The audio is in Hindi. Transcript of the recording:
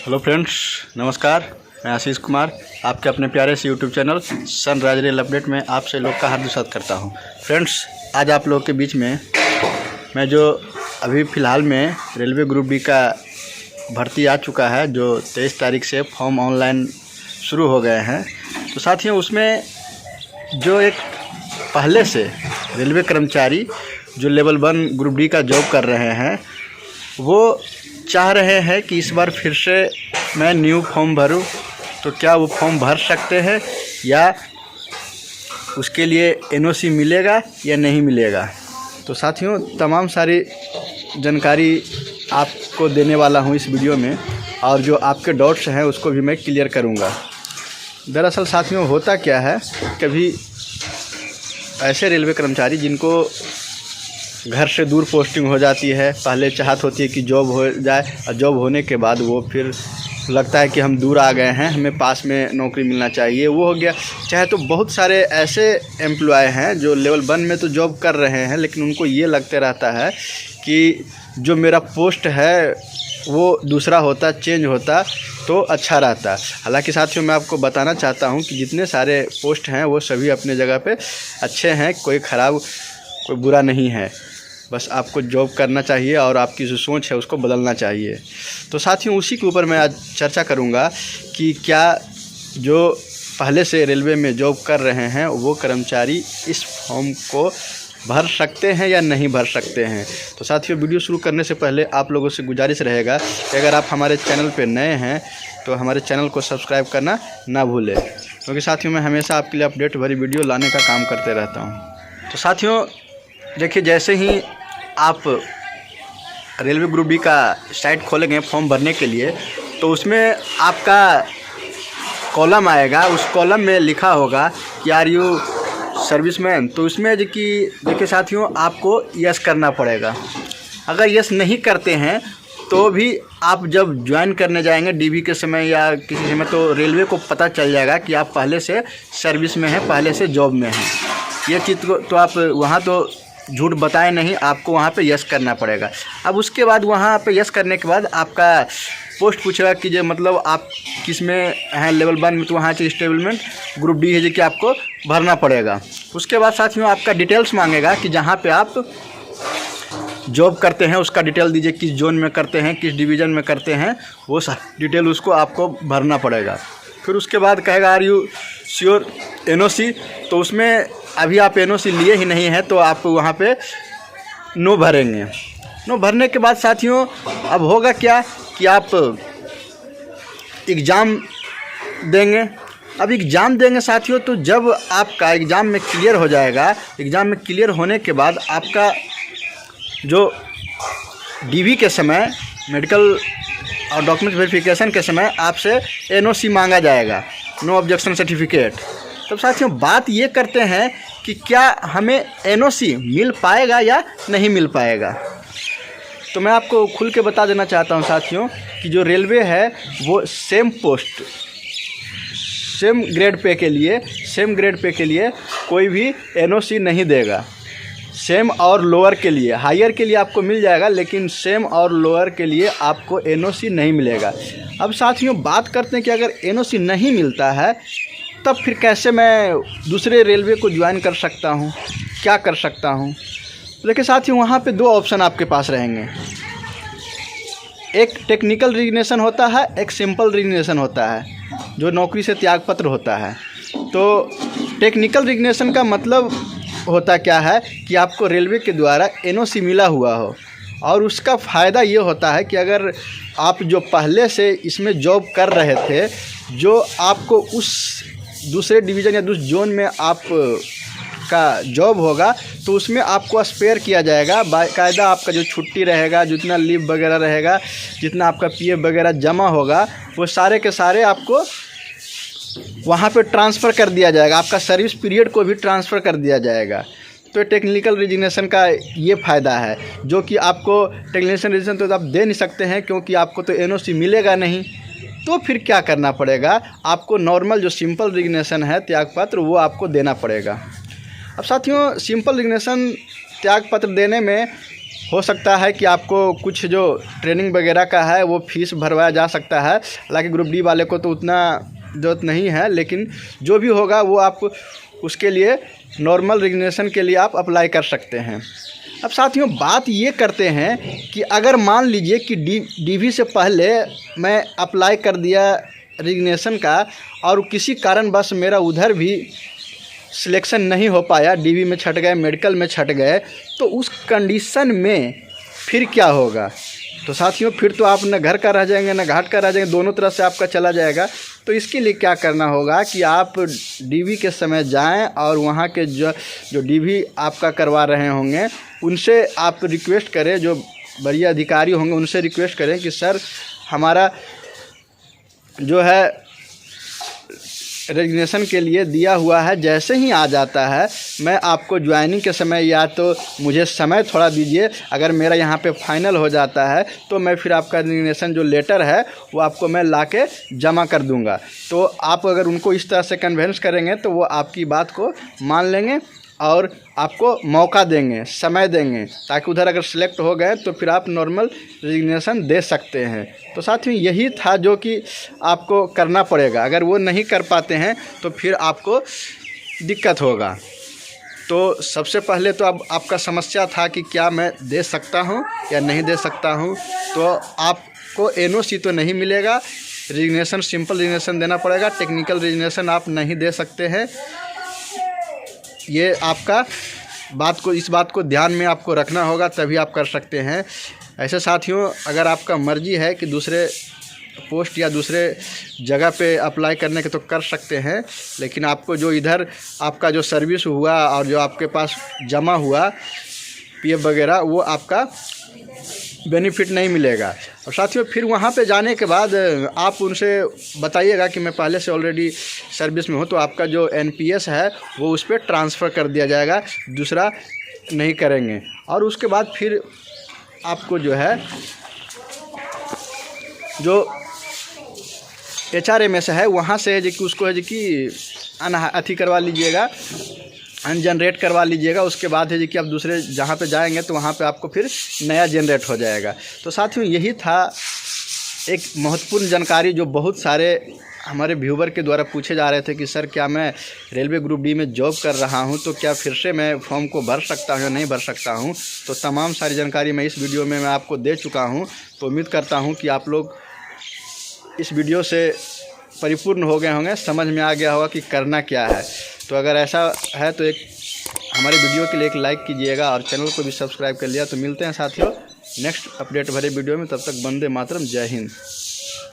हेलो फ्रेंड्स, नमस्कार। मैं आशीष कुमार आपके अपने प्यारे से YouTube channel sunrise rail update में आपसे लोग का हार्दिक स्वागत करता हूं। फ्रेंड्स, आज आप लोग के बीच में मैं जो अभी फ़िलहाल में रेलवे ग्रुप डी का भर्ती आ चुका है, जो 23 तारीख से फॉर्म ऑनलाइन शुरू हो गए हैं। तो साथियों, उसमें जो एक पहले से रेलवे कर्मचारी जो लेवल 1 ग्रुप डी का जॉब कर रहे हैं, वो चाह रहे हैं कि इस बार फिर से मैं न्यू फॉर्म भरूं। तो क्या वो फॉर्म भर सकते हैं या उसके लिए एनओसी मिलेगा या नहीं मिलेगा। तो साथियों, तमाम सारी जानकारी आपको देने वाला हूं इस वीडियो में, और जो आपके डाउट्स हैं उसको भी मैं क्लियर करूंगा। दरअसल साथियों, होता क्या है, कभी ऐसे रेलवे कर्मचारी जिनको घर से दूर पोस्टिंग हो जाती है, पहले चाहत होती है कि जॉब हो जाए, और जॉब होने के बाद वो फिर लगता है कि हम दूर आ गए हैं, हमें पास में नौकरी मिलना चाहिए, वो हो गया। चाहे तो बहुत सारे ऐसे एम्प्लॉय हैं जो लेवल 1 में तो जॉब कर रहे हैं, लेकिन उनको ये लगते रहता है कि जो मेरा पोस्ट है वो दूसरा होता, चेंज होता तो अच्छा रहता। हालांकि साथियों, मैं आपको बताना चाहता हूं कि जितने सारे पोस्ट हैं वो सभी अपने जगह पे अच्छे हैं, कोई ख़राब, कोई बुरा नहीं है। बस आपको जॉब करना चाहिए और आपकी जो सोच है उसको बदलना चाहिए। तो साथियों, उसी के ऊपर मैं आज चर्चा करूंगा कि क्या जो पहले से रेलवे में जॉब कर रहे हैं वो कर्मचारी इस फॉर्म को भर सकते हैं या नहीं भर सकते हैं। तो साथियों, वीडियो शुरू करने से पहले आप लोगों से गुजारिश रहेगा कि अगर आप हमारे चैनल पर नए हैं तो हमारे चैनल को सब्सक्राइब करना ना भूलें, क्योंकि साथियों मैं हमेशा आपके लिए अपडेट भरी वीडियो लाने का काम करते रहता हूँ। तो साथियों देखिए, जैसे ही आप रेलवे ग्रुप डी का साइट खोलेंगे फॉर्म भरने के लिए, तो उसमें आपका कॉलम आएगा। उस कॉलम में लिखा होगा कि आर यू सर्विसमैन। तो उसमें जो कि देखिए साथियों, आपको यस करना पड़ेगा। अगर यस नहीं करते हैं तो भी आप जब ज्वाइन करने जाएंगे डीवी के समय या किसी समय, तो रेलवे को पता चल जाएगा कि आप पहले से सर्विस में हैं, पहले से जॉब में हैं। ये चीज़ को तो आप वहाँ तो झूठ बताएं नहीं, आपको वहाँ पे यस करना पड़ेगा। अब उसके बाद वहाँ पे यस करने के बाद आपका पोस्ट पूछेगा कि जो मतलब आप किस में हैं, लेवल 1 में, तो वहाँ से स्टेबलमेंट ग्रुप डी है जो कि आपको भरना पड़ेगा। उसके बाद साथियों आपका डिटेल्स मांगेगा कि जहाँ पे आप जॉब करते हैं उसका डिटेल दीजिए, किस जोन में करते हैं, किस डिवीज़न में करते हैं, वो सारी डिटेल उसको आपको भरना पड़ेगा। फिर उसके बाद कहेगा आर यू श्योर एनओसी। तो उसमें अभी आप एनओसी लिए ही नहीं हैं तो आप वहाँ पे नो भरेंगे। नो भरने के बाद साथियों अब होगा क्या कि आप एग्ज़ाम देंगे। अब एग्ज़ाम देंगे साथियों, तो जब आपका एग्ज़ाम में क्लियर हो जाएगा, एग्ज़ाम में क्लियर होने के बाद आपका जो डीवी के समय, मेडिकल और डॉक्यूमेंट वेरिफिकेशन के समय आपसे एनओसी मांगा जाएगा, नो ऑब्जेक्शन सर्टिफिकेट। तब साथियों बात ये करते हैं कि क्या हमें एनओसी मिल पाएगा या नहीं मिल पाएगा। तो मैं आपको खुल के बता देना चाहता हूं साथियों कि जो रेलवे है वो same post, same grade pay के लिए कोई भी एनओसी नहीं देगा। सेम और लोअर के लिए, हायर के लिए आपको मिल जाएगा, लेकिन सेम और लोअर के लिए आपको एनओसी नहीं मिलेगा। अब साथियों बात करते हैं कि अगर एनओसी नहीं मिलता है तब फिर कैसे मैं दूसरे रेलवे को ज्वाइन कर सकता हूँ, क्या कर सकता हूँ। देखिए साथियों, वहाँ पे 2 ऑप्शन आपके पास रहेंगे। एक टेक्निकल रिजिग्नेशन होता है, एक सिंपल रिजिग्नेशन होता है, जो नौकरी से त्यागपत्र होता है। तो टेक्निकल रिजिग्नेशन का मतलब होता क्या है कि आपको रेलवे के द्वारा एनओसी मिला हुआ हो, और उसका फ़ायदा ये होता है कि अगर आप जो पहले से इसमें जॉब कर रहे थे, जो आपको उस दूसरे डिवीज़न या दूसरे जोन में आप का जॉब होगा, तो उसमें आपको स्पेयर किया जाएगा। बाकायदा आपका जो छुट्टी रहेगा, जितना लीव वगैरह रहेगा, जितना आपका पीएफ वगैरह जमा होगा, वो सारे के सारे आपको वहाँ पे ट्रांसफ़र कर दिया जाएगा। आपका सर्विस पीरियड को भी ट्रांसफ़र कर दिया जाएगा। तो टेक्निकल रिजिग्नेशन का ये फ़ायदा है, जो कि आपको टेक्निकल रिजिग्नेशन तो आप दे नहीं सकते हैं, क्योंकि आपको तो एनओसी मिलेगा नहीं। तो फिर क्या करना पड़ेगा, आपको नॉर्मल जो सिंपल रिजिग्नेशन है, त्यागपत्र, वो आपको देना पड़ेगा। अब साथियों सिंपल रिजिग्नेशन त्यागपत्र देने में हो सकता है कि आपको कुछ जो ट्रेनिंग वगैरह का है वो फीस भरवाया जा सकता है। हालांकि ग्रुप डी वाले को तो उतना ज़रूरत नहीं है, लेकिन जो भी होगा वो आप उसके लिए नॉर्मल रेजिग्नेशन के लिए आप अप्लाई कर सकते हैं। अब साथियों बात ये करते हैं कि अगर मान लीजिए कि डीवी से पहले मैं अप्लाई कर दिया रेजिग्नेशन का और किसी कारणवश मेरा उधर भी सिलेक्शन नहीं हो पाया, डीवी में छट गए, मेडिकल में छट गए, तो उस कंडीशन में फिर क्या होगा? तो साथियों फिर तो आप न घर का रह जाएंगे न घाट का रह जाएंगे, दोनों तरफ से आपका चला जाएगा। तो इसके लिए क्या करना होगा कि आप डीवी के समय जाएं और वहाँ के जो डीवी आपका करवा रहे होंगे उनसे आप रिक्वेस्ट करें, जो बड़े अधिकारी होंगे उनसे रिक्वेस्ट करें कि सर हमारा जो है रेजिग्नेशन के लिए दिया हुआ है, जैसे ही आ जाता है मैं आपको ज्वाइनिंग के समय या तो मुझे समय थोड़ा दीजिए, अगर मेरा यहाँ पे फाइनल हो जाता है तो मैं फिर आपका रेजिग्नेशन जो लेटर है वो आपको मैं लाके जमा कर दूँगा। तो आप अगर उनको इस तरह से कन्विंस करेंगे तो वो आपकी बात को मान लेंगे और आपको मौका देंगे, समय देंगे, ताकि उधर अगर सिलेक्ट हो गए तो फिर आप नॉर्मल रेजिग्नेशन दे सकते हैं। तो साथियों यही था जो कि आपको करना पड़ेगा। अगर वो नहीं कर पाते हैं तो फिर आपको दिक्कत होगा। तो सबसे पहले तो अब आपका समस्या था कि क्या मैं दे सकता हूँ या नहीं दे सकता हूँ। तो आपको एनओसी तो नहीं मिलेगा, रेजिग्नेशन सिंपल रेजिग्नेशन देना पड़ेगा, टेक्निकल रेजिग्नेशन आप नहीं दे सकते हैं। ये आपका इस बात को ध्यान में आपको रखना होगा, तभी आप कर सकते हैं। ऐसे साथियों अगर आपका मर्जी है कि दूसरे पोस्ट या दूसरे जगह पे अप्लाई करने के तो कर सकते हैं, लेकिन आपको जो इधर आपका जो सर्विस हुआ और जो आपके पास जमा हुआ पीएफ वगैरह वो आपका बेनिफिट नहीं मिलेगा। और साथियों फिर वहाँ पे जाने के बाद आप उनसे बताइएगा कि मैं पहले से ऑलरेडी सर्विस में हूँ, तो आपका जो एनपीएस है वो उस पर ट्रांसफ़र कर दिया जाएगा, दूसरा नहीं करेंगे। और उसके बाद फिर आपको जो है जो HRMS है वहाँ से जो कि उसको है जो कि अथी करवा लीजिएगा, अनजनरेट करवा लीजिएगा। उसके बाद है जी कि आप दूसरे जहाँ पे जाएंगे तो वहाँ पे आपको फिर नया जनरेट हो जाएगा। तो साथियों यही था एक महत्वपूर्ण जानकारी जो बहुत सारे हमारे व्यूवर के द्वारा पूछे जा रहे थे कि सर क्या मैं रेलवे ग्रुप डी में जॉब कर रहा हूँ तो क्या फिर से मैं फॉर्म को भर सकता हूँ या नहीं भर सकता हूँ। तो तमाम सारी जानकारी मैं इस वीडियो में मैं आपको दे चुका हूँ। तो उम्मीद करता हूँ कि आप लोग इस वीडियो से परिपूर्ण हो गए होंगे, समझ में आ गया होगा कि करना क्या है। तो अगर ऐसा है तो एक हमारे वीडियो के लिए एक लाइक कीजिएगा और चैनल को भी सब्सक्राइब कर लिया। तो मिलते हैं साथियों नेक्स्ट अपडेट भरे वीडियो में, तब तक वंदे मातरम, जय हिंद।